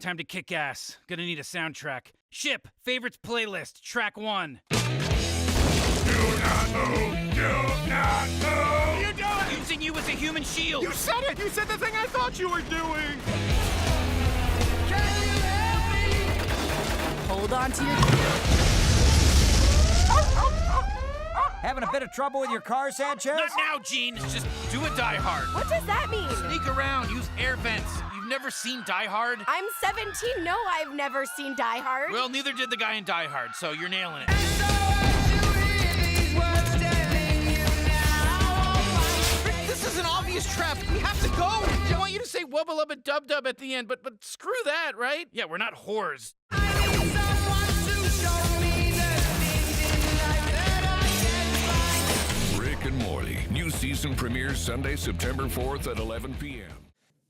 Time to kick ass. Gonna need a soundtrack. Ship, favorites playlist, track 1. Do not move! Do not move! What are you doing? Using you as a human shield. You said it! You said the thing I thought you were doing! Can you help me? Hold on to your... Having a bit of trouble with your car, Sanchez? Not now, Gene. Just do a Die Hard. What does that mean? Sneak around, use air vents. You've never seen Die Hard? I'm 17. No, I've never seen Die Hard. Well, neither did the guy in Die Hard, so you're nailing it. Rick, this is an obvious trap. We have to go. I want you to say wubba lubba dub dub at the end, but screw that, right? Yeah, we're not whores. Rick and Morty. New season premieres Sunday, September 4th at 11 p.m.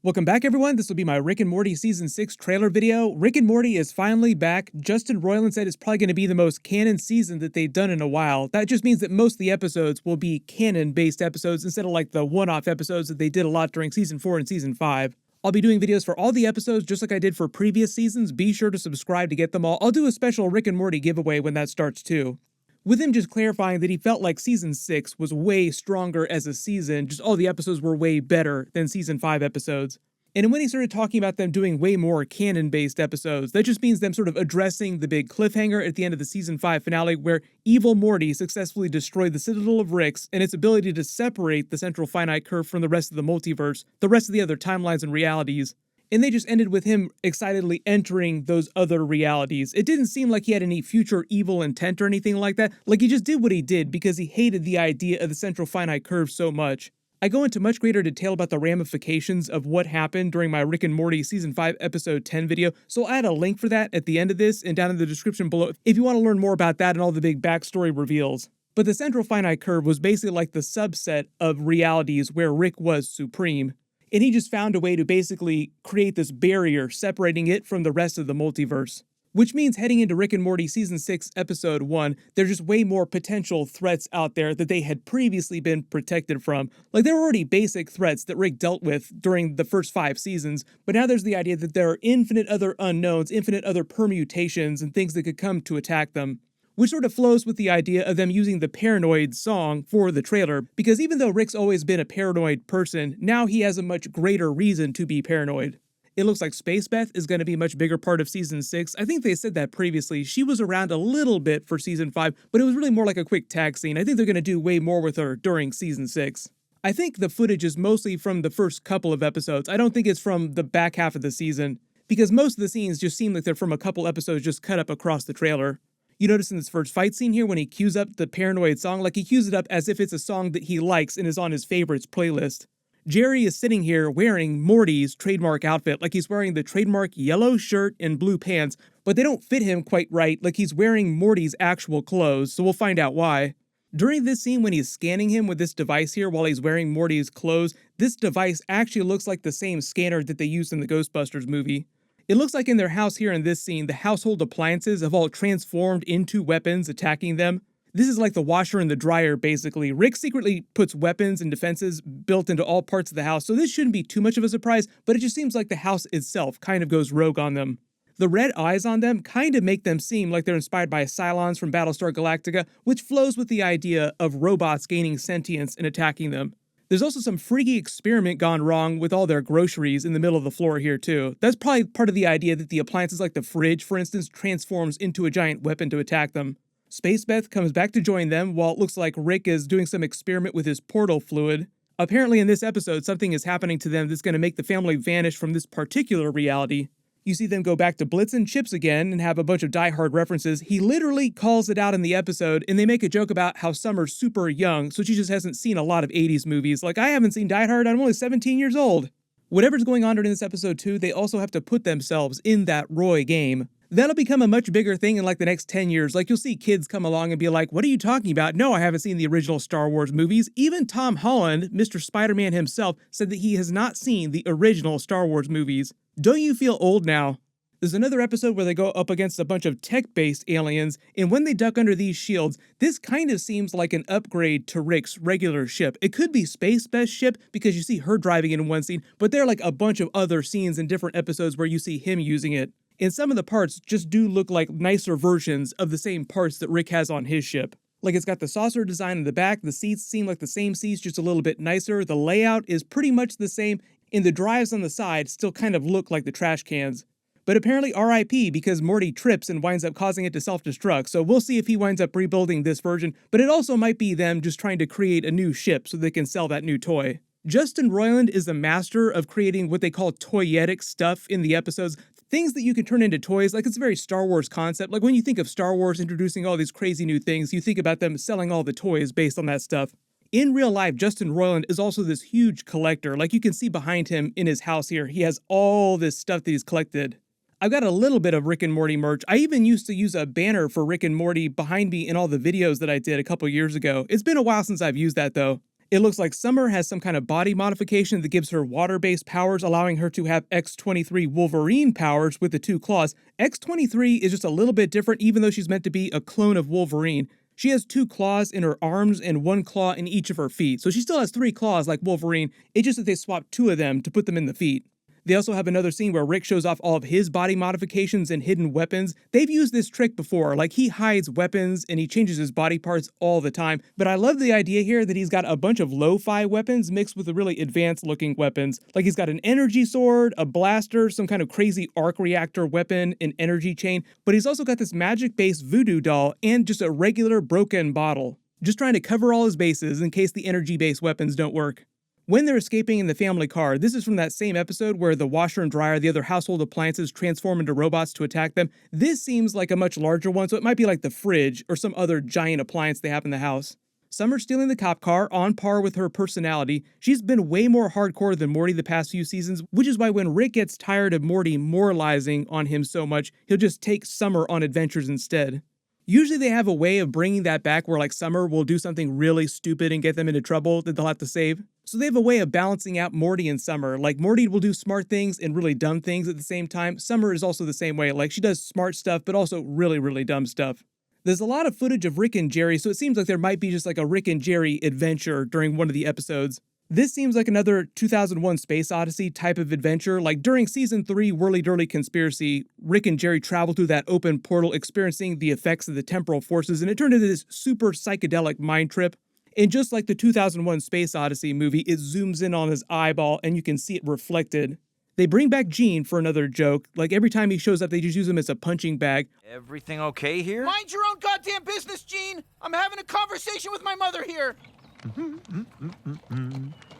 Welcome back, everyone. This will be my Rick and Morty Season 6 trailer video. Rick and Morty is finally back. Justin Roiland said it's probably going to be the most canon season that they've done in a while. That just means that most of the episodes will be canon-based episodes instead of like the one-off episodes that they did a lot during Season 4 and Season 5. I'll be doing videos for all the episodes just like I did for previous seasons. Be sure to subscribe to get them all. I'll do a special Rick and Morty giveaway when that starts too. With him just clarifying that he felt like Season 6 was way stronger as a season, just all the episodes were way better than Season 5 episodes. And when he started talking about them doing way more canon-based episodes, that just means them sort of addressing the big cliffhanger at the end of the Season 5 finale where Evil Morty successfully destroyed the Citadel of Ricks and its ability to separate the Central Finite Curve from the rest of the multiverse, the rest of the other timelines and realities. And they just ended with him excitedly entering those other realities. It didn't seem like he had any future evil intent or anything like that. Like he just did what he did because he hated the idea of the Central Finite Curve so much. I go into much greater detail about the ramifications of what happened during my Rick and Morty Season 5 Episode 10 video, so I'll add a link for that at the end of this and down in the description below if you want to learn more about that and all the big backstory reveals. But the Central Finite Curve was basically like the subset of realities where Rick was supreme. And he just found a way to basically create this barrier separating it from the rest of the multiverse. Which means heading into Rick and Morty Season 6 Episode 1, there's just way more potential threats out there that they had previously been protected from. Like there were already basic threats that Rick dealt with during the first 5 seasons, but now there's the idea that there are infinite other unknowns, infinite other permutations and things that could come to attack them. Which sort of flows with the idea of them using the Paranoid song for the trailer, because even though Rick's always been a paranoid person, now he has a much greater reason to be paranoid. It looks like Space Beth is going to be a much bigger part of Season 6. I think they said that previously. She was around a little bit for Season 5, but it was really more like a quick tag scene. I think they're going to do way more with her during Season 6. I think the footage is mostly from the first couple of episodes. I don't think it's from the back half of the season, because most of the scenes just seem like they're from a couple episodes just cut up across the trailer. You notice in this first fight scene here when he cues up the Paranoid song, like he cues it up as if it's a song that he likes and is on his favorites playlist. Jerry is sitting here wearing Morty's trademark outfit, like he's wearing the trademark yellow shirt and blue pants, but they don't fit him quite right, like he's wearing Morty's actual clothes, so we'll find out why. During this scene when he's scanning him with this device here while he's wearing Morty's clothes, this device actually looks like the same scanner that they used in the Ghostbusters movie. It looks like in their house here in this scene, the household appliances have all transformed into weapons attacking them. This is like the washer and the dryer, basically. Rick secretly puts weapons and defenses built into all parts of the house, so this shouldn't be too much of a surprise, but it just seems like the house itself kind of goes rogue on them. The red eyes on them kind of make them seem like they're inspired by Cylons from Battlestar Galactica, which flows with the idea of robots gaining sentience and attacking them. There's also some freaky experiment gone wrong with all their groceries in the middle of the floor here too. That's probably part of the idea that the appliances like the fridge, for instance, transforms into a giant weapon to attack them. Space Beth comes back to join them while it looks like Rick is doing some experiment with his portal fluid. Apparently in this episode, something is happening to them that's going to make the family vanish from this particular reality. You see them go back to Blitz and Chips again and have a bunch of Die Hard references. He literally calls it out in the episode, and they make a joke about how Summer's super young, so she just hasn't seen a lot of 80s movies. Like, I haven't seen Die Hard, I'm only 17 years old. Whatever's going on during this episode too, they also have to put themselves in that Roy game. That'll become a much bigger thing in like the next 10 years. Like you'll see kids come along and be like, what are you talking about? No, I haven't seen the original Star Wars movies. Even Tom Holland, Mr. Spider-Man himself, said that he has not seen the original Star Wars movies. Don't you feel old now? There's another episode where they go up against a bunch of tech-based aliens, and when they duck under these shields, this kind of seems like an upgrade to Rick's regular ship. It could be Space Best ship, because you see her driving it in one scene, but there are like a bunch of other scenes in different episodes where you see him using it. And some of the parts just do look like nicer versions of the same parts that Rick has on his ship. Like it's got the saucer design in the back, the seats seem like the same seats, just a little bit nicer, the layout is pretty much the same, and the drives on the side still kind of look like the trash cans. But apparently RIP because Morty trips and winds up causing it to self-destruct, so we'll see if he winds up rebuilding this version, but it also might be them just trying to create a new ship so they can sell that new toy. Justin Roiland is a master of creating what they call toyetic stuff in the episodes, things that you can turn into toys. Like it's a very Star Wars concept. Like when you think of Star Wars introducing all these crazy new things, you think about them selling all the toys based on that stuff. In real life, Justin Roiland is also this huge collector. Like you can see behind him in his house here, he has all this stuff that he's collected. I've got a little bit of Rick and Morty merch. I even used to use a banner for Rick and Morty behind me in all the videos that I did a couple years ago. It's been a while since I've used that though. It looks like Summer has some kind of body modification that gives her water-based powers, allowing her to have X-23 Wolverine powers with the 2 claws. X-23 is just a little bit different even though she's meant to be a clone of Wolverine. She has 2 claws in her arms and 1 claw in each of her feet. So she still has 3 claws like Wolverine, it's just that they swapped 2 of them to put them in the feet. They also have another scene where Rick shows off all of his body modifications and hidden weapons. They've used this trick before, like he hides weapons and he changes his body parts all the time. But I love the idea here that he's got a bunch of lo-fi weapons mixed with the really advanced looking weapons. Like he's got an energy sword, a blaster, some kind of crazy arc reactor weapon, an energy chain, but he's also got this magic-based voodoo doll and just a regular broken bottle. Just trying to cover all his bases in case the energy-based weapons don't work. When they're escaping in the family car, this is from that same episode where the washer and dryer, the other household appliances, transform into robots to attack them. This seems like a much larger one, so it might be like the fridge or some other giant appliance they have in the house. Summer's stealing the cop car, on par with her personality. She's been way more hardcore than Morty the past few seasons, which is why when Rick gets tired of Morty moralizing on him so much, he'll just take Summer on adventures instead. Usually they have a way of bringing that back where like Summer will do something really stupid and get them into trouble that they'll have to save. So they have a way of balancing out Morty and Summer. Like Morty will do smart things and really dumb things at the same time. Summer is also the same way. Like she does smart stuff, but also really, really dumb stuff. There's a lot of footage of Rick and Jerry, so it seems like there might be just like a Rick and Jerry adventure during one of the episodes. This seems like another 2001 Space Odyssey type of adventure. Like during season 3 Whirly Dirly Conspiracy, Rick and Jerry travel through that open portal experiencing the effects of the temporal forces, and it turned into this super psychedelic mind trip. And just like the 2001 Space Odyssey movie, it zooms in on his eyeball and you can see it reflected. They bring back Gene for another joke. Like every time he shows up, they just use him as a punching bag. Everything okay here? Mind your own goddamn business, Gene! I'm having a conversation with my mother here!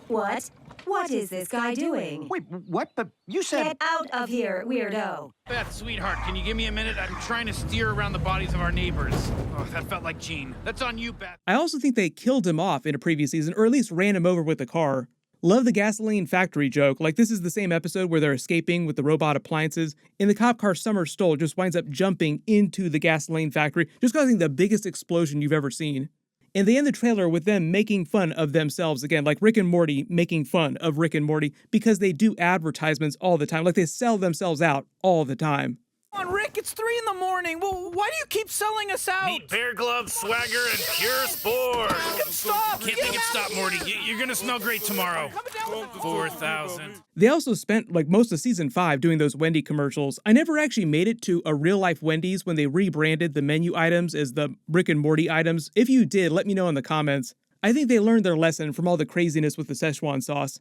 What? What is this guy doing? Wait, what? But you said... Get out of here, weirdo. Beth, sweetheart, can you give me a minute? I'm trying to steer around the bodies of our neighbors. Oh, that felt like Gene. That's on you, Beth. I also think they killed him off in a previous season, or at least ran him over with the car. Love the gasoline factory joke. Like this is the same episode where they're escaping with the robot appliances, and the cop car Summer stole just winds up jumping into the gasoline factory, just causing the biggest explosion you've ever seen. And they end the trailer with them making fun of themselves again, like Rick and Morty making fun of Rick and Morty, because they do advertisements all the time. Like they sell themselves out all the time. Come on, Rick, it's 3 in the morning. Well, why do you keep selling us out? Meet Bear Gloves, Swagger, and Pure Sport. Stop! Can't make it stop, Morty. You're gonna smell great tomorrow. 4,000. They also spent like most of season 5 doing those Wendy commercials. I never actually made it to a real life Wendy's when they rebranded the menu items as the Rick and Morty items. If you did, let me know in the comments. I think they learned their lesson from all the craziness with the Szechuan sauce.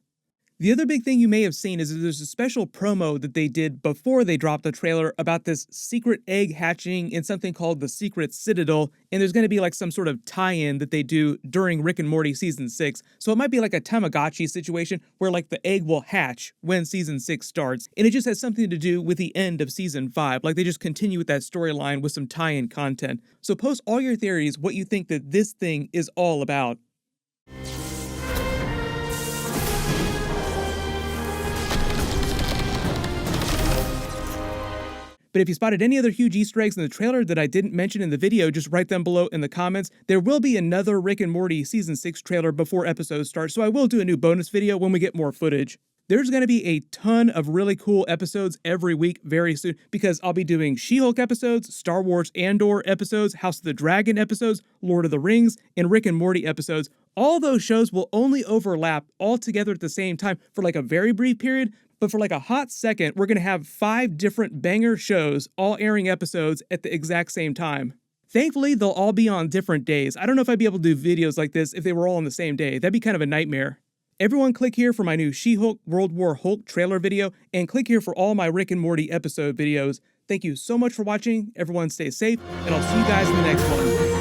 The other big thing you may have seen is that there's a special promo that they did before they dropped the trailer about this secret egg hatching in something called the Secret Citadel, and there's going to be like some sort of tie-in that they do during Rick and Morty season 6. So it might be like a Tamagotchi situation where like the egg will hatch when season 6 starts, and it just has something to do with the end of season 5. Like they just continue with that storyline with some tie-in content. So post all your theories, what you think that this thing is all about. But if you spotted any other huge Easter eggs in the trailer that I didn't mention in the video, just write them below in the comments. There will be another Rick and Morty Season 6 trailer before episodes start, so I will do a new bonus video when we get more footage. There's going to be a ton of really cool episodes every week very soon because I'll be doing She-Hulk episodes, Star Wars Andor episodes, House of the Dragon episodes, Lord of the Rings, and Rick and Morty episodes. All those shows will only overlap all together at the same time for like a very brief period, but for like a hot second, we're going to have 5 different banger shows all airing episodes at the exact same time. Thankfully, they'll all be on different days. I don't know if I'd be able to do videos like this if they were all on the same day. That'd be kind of a nightmare. Everyone click here for my new She-Hulk World War Hulk trailer video, and click here for all my Rick and Morty episode videos. Thank you so much for watching. Everyone stay safe, and I'll see you guys in the next one.